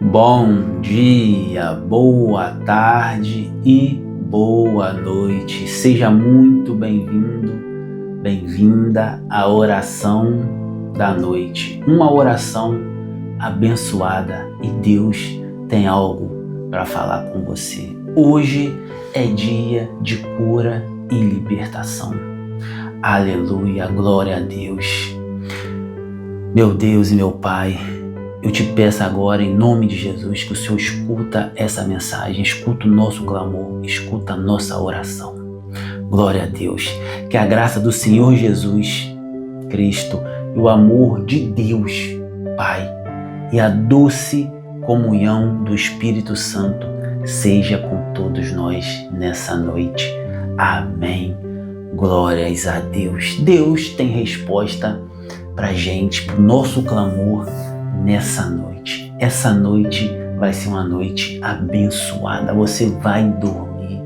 Bom dia, boa tarde e boa noite. Seja muito bem-vindo, bem-vinda à oração da noite. Uma oração abençoada e Deus tem algo para falar com você. Hoje é dia de cura e libertação. Aleluia, glória a Deus. Meu Deus e meu Pai, eu te peço agora, em nome de Jesus, que o Senhor escuta essa mensagem, escuta o nosso clamor, escuta a nossa oração. Glória a Deus. Que a graça do Senhor Jesus Cristo e o amor de Deus, Pai, e a doce comunhão do Espírito Santo seja com todos nós nessa noite. Amém. Glórias a Deus. Deus tem resposta pra gente, pro nosso clamor nessa noite. Essa noite vai ser uma noite abençoada. Você vai dormir,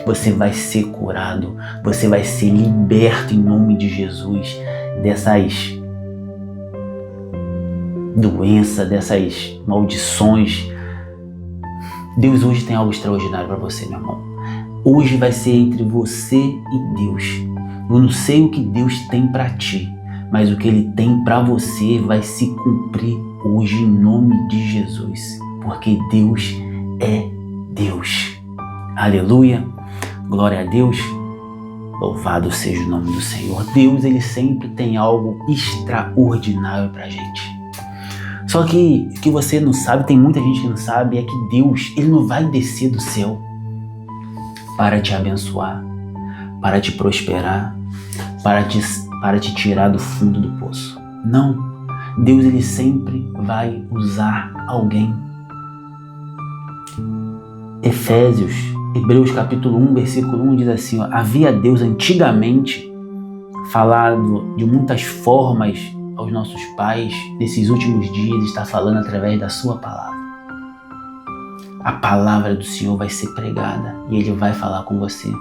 você vai ser curado, você vai ser liberto em nome de Jesus dessas doenças, dessas maldições. Deus hoje tem algo extraordinário para você, meu irmão. Hoje vai ser entre você e Deus. Eu não sei o que Deus tem para ti, mas o que Ele tem para você vai se cumprir hoje em nome de Jesus, porque Deus é Deus. Aleluia, glória a Deus, louvado seja o nome do Senhor. Deus, Ele sempre tem algo extraordinário pra gente. Só que o que você não sabe, tem muita gente que não sabe, é que Deus, Ele não vai descer do céu para te abençoar, para te prosperar, para te tirar do fundo do poço. Não. Deus, Ele sempre vai usar alguém. Hebreus capítulo 1, versículo 1 diz assim, havia Deus antigamente falado de muitas formas aos nossos pais, nesses últimos dias está falando através da sua palavra. A palavra do Senhor vai ser pregada e Ele vai falar com você.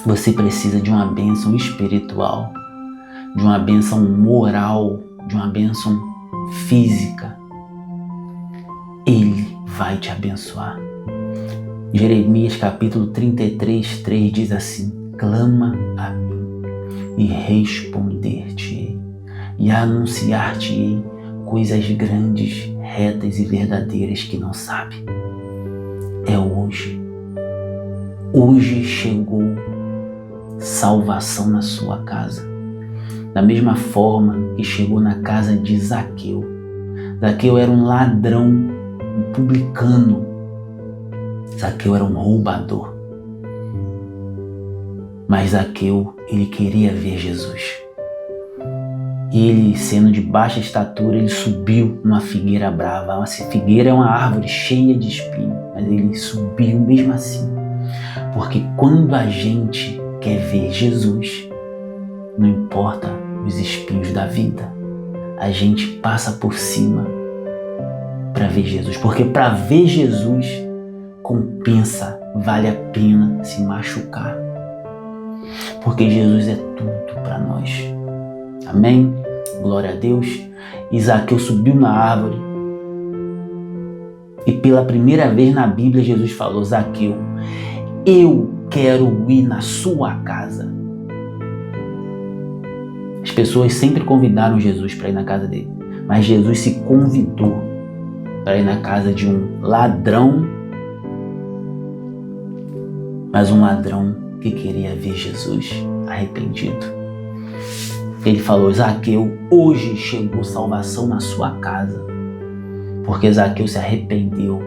Você precisa de uma bênção espiritual, de uma bênção moral, de uma bênção física. Ele vai te abençoar. Jeremias capítulo 33, 3 diz assim, clama a mim e responder-te-ei e anunciar-te-ei coisas grandes, retas e verdadeiras que não sabe. É hoje. Hoje chegou salvação na sua casa. Da mesma forma que chegou na casa de Zaqueu. Zaqueu era um ladrão, um publicano. Zaqueu era um roubador. Mas Zaqueu, ele queria ver Jesus. E ele, sendo de baixa estatura, ele subiu numa figueira brava. A figueira é uma árvore cheia de espinhos, mas ele subiu mesmo assim. Porque quando a gente quer ver Jesus, não importa os espinhos da vida, a gente passa por cima para ver Jesus. Porque para ver Jesus, compensa, vale a pena se machucar. Porque Jesus é tudo para nós. Amém? Glória a Deus. Zaqueu subiu na árvore e pela primeira vez na Bíblia Jesus falou, Zaqueu, eu quero ir na sua casa. As pessoas sempre convidaram Jesus para ir na casa dele, mas Jesus se convidou para ir na casa de um ladrão, mas um ladrão que queria ver Jesus arrependido. Ele falou, Zaqueu, hoje chegou salvação na sua casa, porque Zaqueu se arrependeu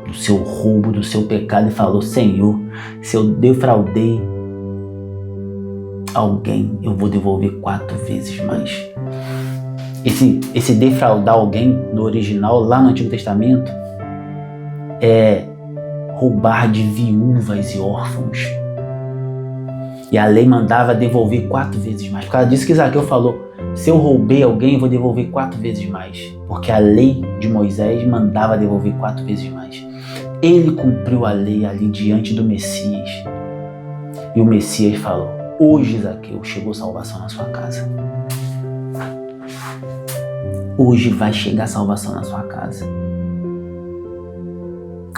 do seu roubo, do seu pecado e falou, Senhor, se eu defraudei alguém, eu vou devolver 4 vezes mais. Esse defraudar alguém no original, lá no Antigo Testamento, é roubar de viúvas e órfãos. E a lei mandava devolver 4 vezes mais. Por causa disso que Zaqueu falou, se eu roubei alguém, eu vou devolver 4 vezes mais. Porque a lei de Moisés mandava devolver 4 vezes mais. Ele cumpriu a lei ali diante do Messias. E o Messias falou, hoje, Zaqueu, chegou salvação na sua casa. Hoje vai chegar salvação na sua casa.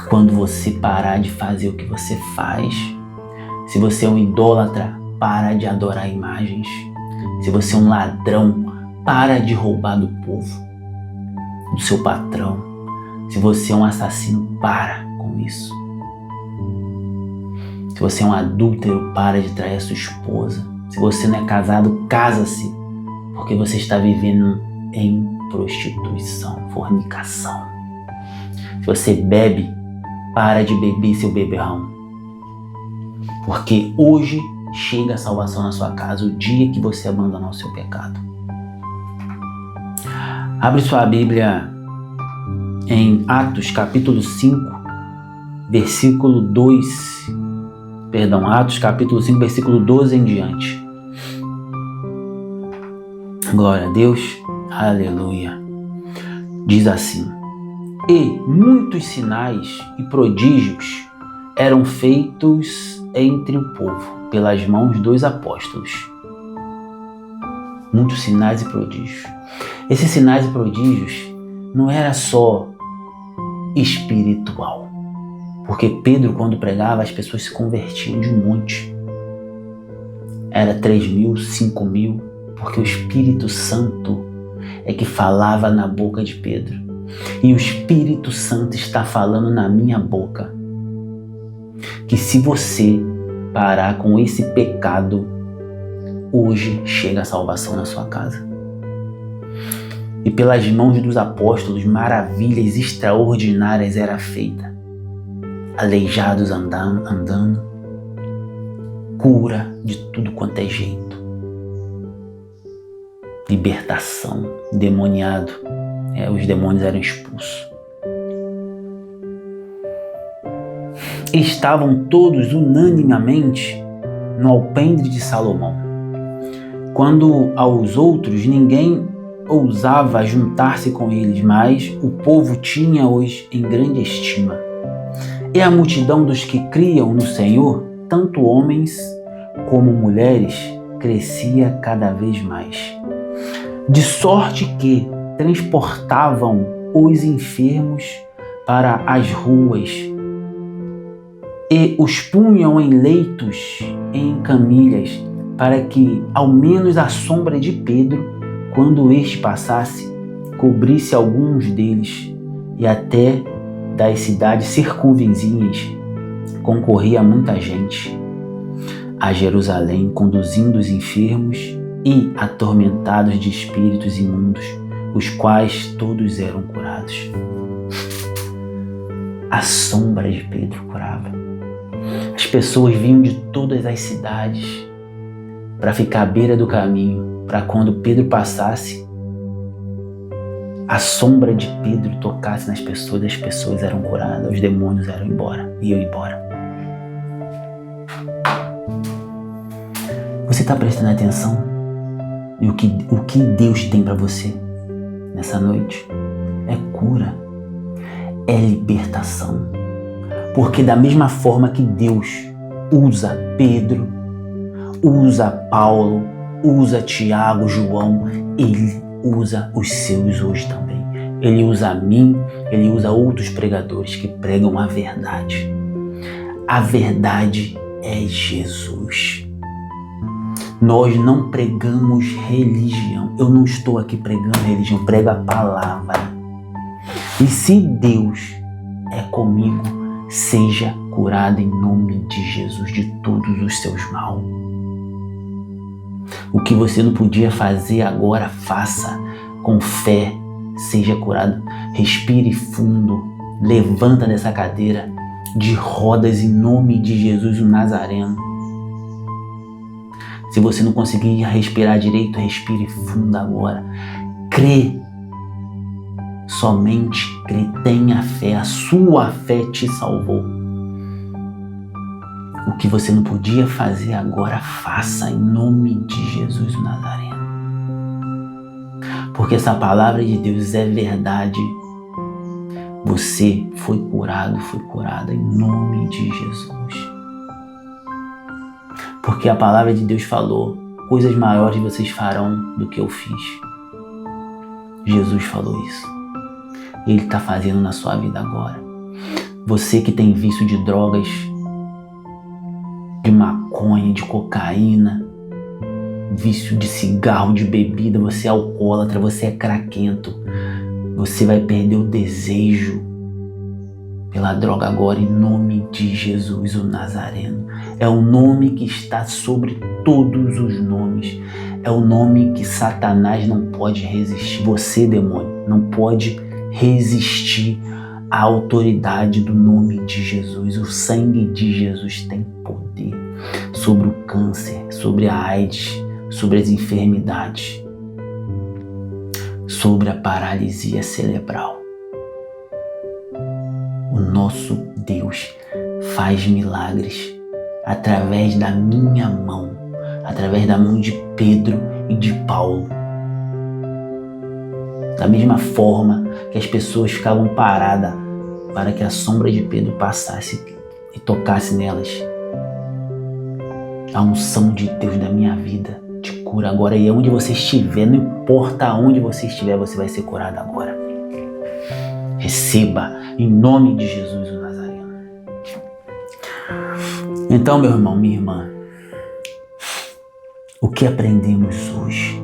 Quando você parar de fazer o que você faz. Se você é um idólatra, para de adorar imagens. Se você é um ladrão, para de roubar do povo, do seu patrão. Se você é um assassino, para com isso. Se você é um adúltero, para de trair a sua esposa. Se você não é casado, casa-se, porque você está vivendo em prostituição, fornicação. Se você bebe, para de beber seu beberrão. Porque hoje chega a salvação na sua casa, o dia que você abandonar o seu pecado. Abre sua Bíblia em Atos capítulo 5, versículo 2. Atos capítulo 5, versículo 12 em diante. Glória a Deus, aleluia. Diz assim: e muitos sinais e prodígios eram feitos entre o povo, pelas mãos dos apóstolos. Muitos sinais e prodígios. Esses sinais e prodígios não era só espiritual. Porque Pedro, quando pregava, as pessoas se convertiam de um monte. Era 3.000, 5.000, porque o Espírito Santo é que falava na boca de Pedro. E o Espírito Santo está falando na minha boca. Que se você parar com esse pecado, hoje chega a salvação na sua casa. E pelas mãos dos apóstolos, maravilhas extraordinárias eram feitas. Aleijados andando, cura de tudo quanto é jeito, libertação, demoniado, os demônios eram expulsos. Estavam todos unanimemente no alpendre de Salomão. Quando aos outros ninguém ousava juntar-se com eles, mas o povo tinha-os em grande estima. E a multidão dos que criam no Senhor, tanto homens como mulheres, crescia cada vez mais. De sorte que transportavam os enfermos para as ruas e os punham em leitos, em camilhas, para que, ao menos a sombra de Pedro, quando este passasse, cobrisse alguns deles, e até das cidades circunvizinhas concorria muita gente a Jerusalém, conduzindo os enfermos e atormentados de espíritos imundos, os quais todos eram curados. A sombra de Pedro curava. As pessoas vinham de todas as cidades para ficar à beira do caminho, para quando Pedro passasse, a sombra de Pedro tocasse nas pessoas, as pessoas eram curadas, os demônios iam embora. Você está prestando atenção em o que Deus tem para você nessa noite? É cura, é libertação. Porque da mesma forma que Deus usa Pedro, usa Paulo, usa Tiago, João, Ele usa os seus hoje também. Ele usa a mim, Ele usa outros pregadores que pregam a verdade. A verdade é Jesus. Nós não pregamos religião. Eu não estou aqui pregando religião, eu prego a palavra. E se Deus é comigo, seja curado em nome de Jesus de todos os seus mal. O que você não podia fazer agora, faça com fé, seja curado. Respire fundo, levanta dessa cadeira de rodas em nome de Jesus o Nazareno. Se você não conseguir respirar direito, respire fundo agora. Crê, somente crê, tenha fé, a sua fé te salvou. O que você não podia fazer agora, faça em nome de Jesus o Nazareno. Porque essa palavra de Deus é verdade. Você foi curado, foi curada em nome de Jesus. Porque a palavra de Deus falou, coisas maiores vocês farão do que eu fiz. Jesus falou isso. Ele está fazendo na sua vida agora. Você que tem vício de drogas, de maconha, de cocaína, vício de cigarro, de bebida, você é alcoólatra, você é craquento, você vai perder o desejo pela droga agora, em nome de Jesus, o Nazareno. É o nome que está sobre todos os nomes. É o nome que Satanás não pode resistir. Você, demônio, não pode resistir à autoridade do nome de Jesus. O sangue de Jesus tem poder sobre o câncer, sobre a AIDS, sobre as enfermidades, sobre a paralisia cerebral. O nosso Deus faz milagres através da minha mão, através da mão de Pedro e de Paulo. Da mesma forma que as pessoas ficavam paradas para que a sombra de Pedro passasse e tocasse nelas, a unção de Deus da minha vida te cura agora. E onde você estiver, não importa onde você estiver, você vai ser curado agora. Receba em nome de Jesus o Nazareno. Então, meu irmão, minha irmã, o que aprendemos hoje?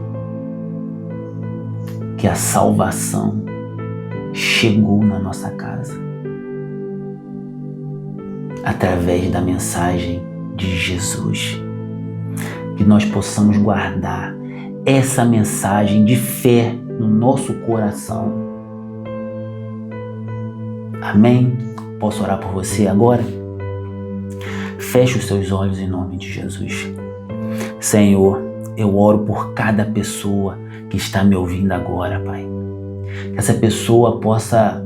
Que a salvação chegou na nossa casa através da mensagem de Jesus. Que nós possamos guardar essa mensagem de fé no nosso coração. Amém? Posso orar por você agora? Feche os seus olhos em nome de Jesus. Senhor, eu oro por cada pessoa que está me ouvindo agora, Pai. Que essa pessoa possa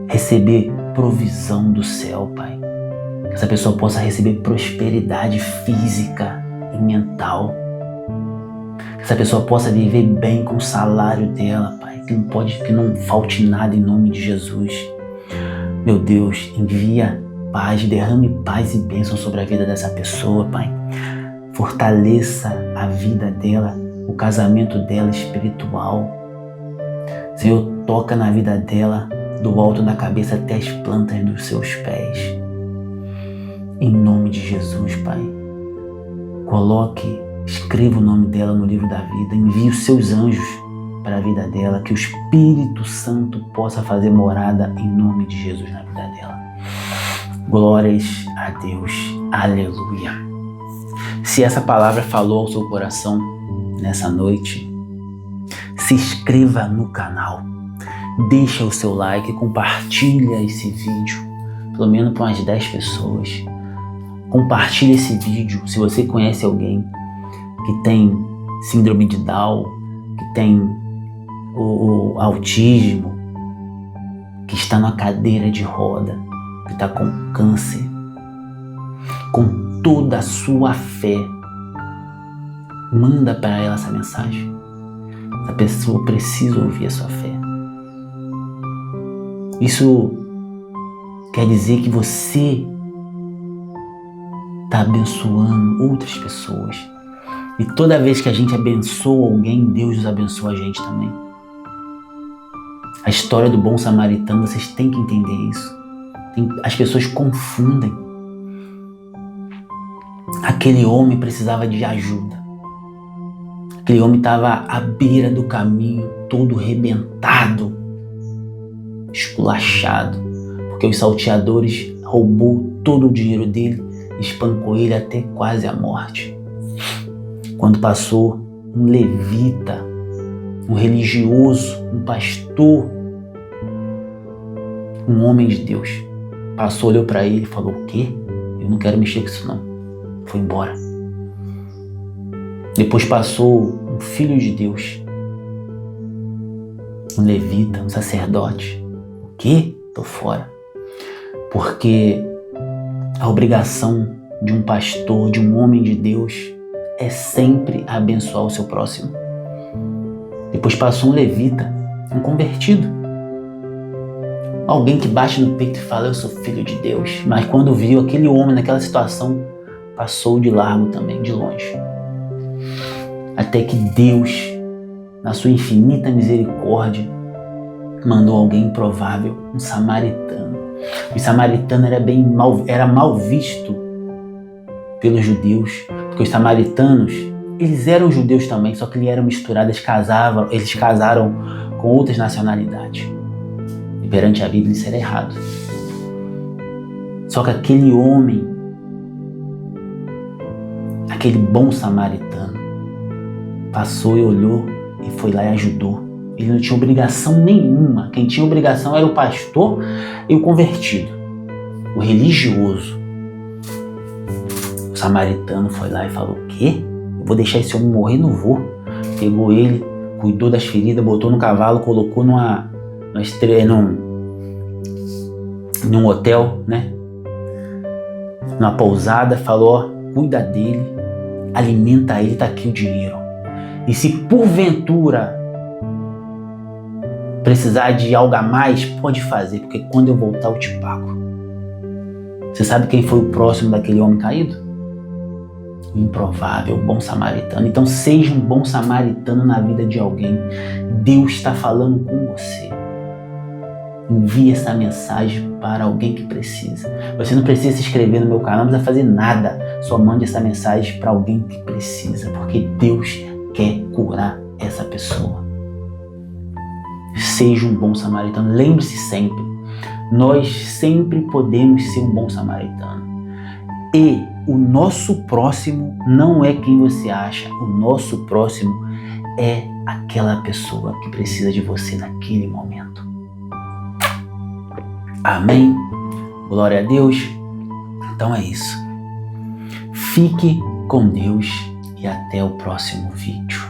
receber provisão do céu, Pai. Que essa pessoa possa receber prosperidade física e mental. Que essa pessoa possa viver bem com o salário dela, Pai. Que não falte nada em nome de Jesus. Meu Deus, envia paz, derrame paz e bênção sobre a vida dessa pessoa, Pai. Fortaleça a vida dela, o casamento dela espiritual. Senhor, toca na vida dela, do alto da cabeça até as plantas dos seus pés. Em nome de Jesus, Pai. Escreva o nome dela no livro da vida, envie os seus anjos para a vida dela, que o Espírito Santo possa fazer morada em nome de Jesus na vida dela. Glórias a Deus. Aleluia. Se essa palavra falou ao seu coração nessa noite, se inscreva no canal, deixa o seu like, compartilha esse vídeo, pelo menos para umas 10 pessoas. Compartilha esse vídeo se você conhece alguém que tem síndrome de Down, que tem o autismo, que está na cadeira de roda, que está com câncer. Com toda a sua fé, manda para ela essa mensagem. Essa pessoa precisa ouvir a sua fé. Isso quer dizer que você está abençoando outras pessoas. E toda vez que a gente abençoa alguém, Deus abençoa a gente também. A história do bom samaritano, vocês têm que entender isso. As pessoas confundem. Aquele homem precisava de ajuda. Aquele homem estava à beira do caminho, todo rebentado, esculachado, porque os salteadores roubou todo o dinheiro dele, espancou ele até quase a morte. Quando passou um levita, um religioso, um pastor, um homem de Deus, passou, olhou para ele e falou: o quê? Eu não quero mexer com isso não. Foi embora. Depois passou um filho de Deus, um levita, um sacerdote. O quê? Tô fora. Porque a obrigação de um pastor, de um homem de Deus, é sempre abençoar o seu próximo. Depois passou um levita, um convertido. Alguém que bate no peito e fala: eu sou filho de Deus. Mas quando viu aquele homem naquela situação, passou de largo também, de longe. Até que Deus na sua infinita misericórdia, mandou alguém improvável, um samaritano. O samaritano era mal visto pelos judeus, porque os samaritanos, eles eram judeus também, só que eles eram misturados, eles casaram com outras nacionalidades. E perante a Bíblia isso era errado. Só que aquele homem, aquele bom samaritano, passou e olhou e foi lá e ajudou. Ele não tinha obrigação nenhuma. Quem tinha obrigação era o pastor e o convertido, o religioso. O samaritano foi lá e falou: o quê? Eu vou deixar esse homem morrer? Não vou. Pegou ele, cuidou das feridas, botou no cavalo, colocou num hotel, né? Numa pousada, falou: ó, cuida dele, alimenta ele, tá aqui o dinheiro. E se porventura precisar de algo a mais, pode fazer, porque quando eu voltar eu te pago. Você sabe quem foi o próximo daquele homem caído? O improvável, o bom samaritano. Então seja um bom samaritano na vida de alguém. Deus está falando com você. Envie essa mensagem para alguém que precisa. Você não precisa se inscrever no meu canal, não precisa fazer nada. Só mande essa mensagem para alguém que precisa, porque Deus quer curar essa pessoa. Seja um bom samaritano. Lembre-se sempre, nós sempre podemos ser um bom samaritano. E o nosso próximo não é quem você acha. O nosso próximo é aquela pessoa que precisa de você naquele momento. Amém? Glória a Deus. Então é isso. Fique com Deus e até o próximo vídeo.